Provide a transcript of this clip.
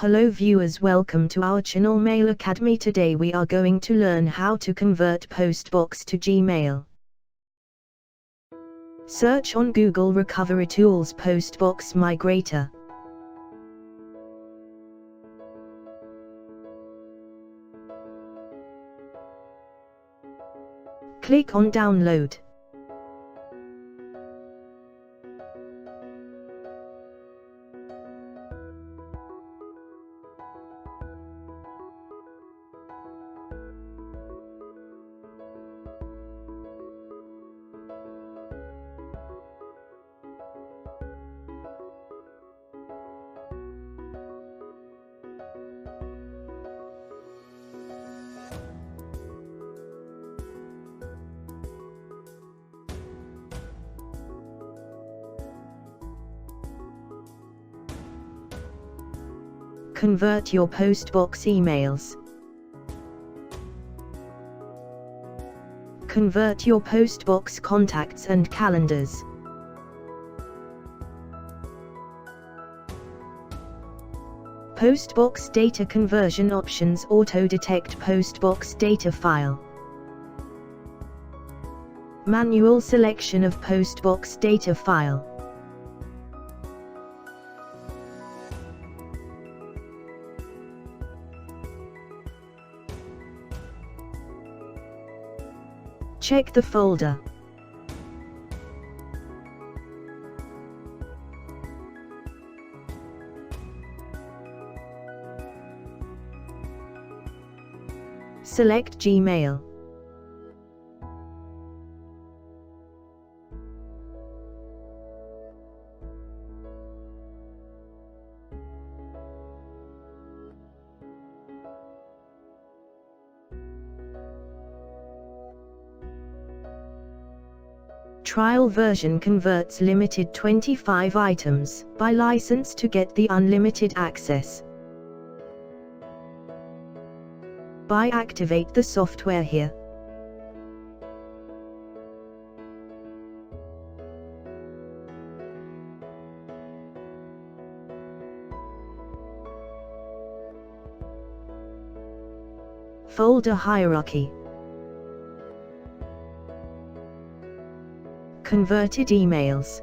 Hello viewers, welcome to our channel Mail Academy. Today we are going to learn how to convert Postbox to Gmail. Search on Google Recovery Tools Postbox Migrator. Click on Download. Convert your Postbox emails. Convert your Postbox contacts and calendars. Postbox data conversion options. Auto-detect Postbox data file. Manual selection of Postbox data file. Check the folder. Select Gmail. Trial version converts limited 25 items. Buy license to get the unlimited access. Buy activate the software here. Folder hierarchy. Converted emails.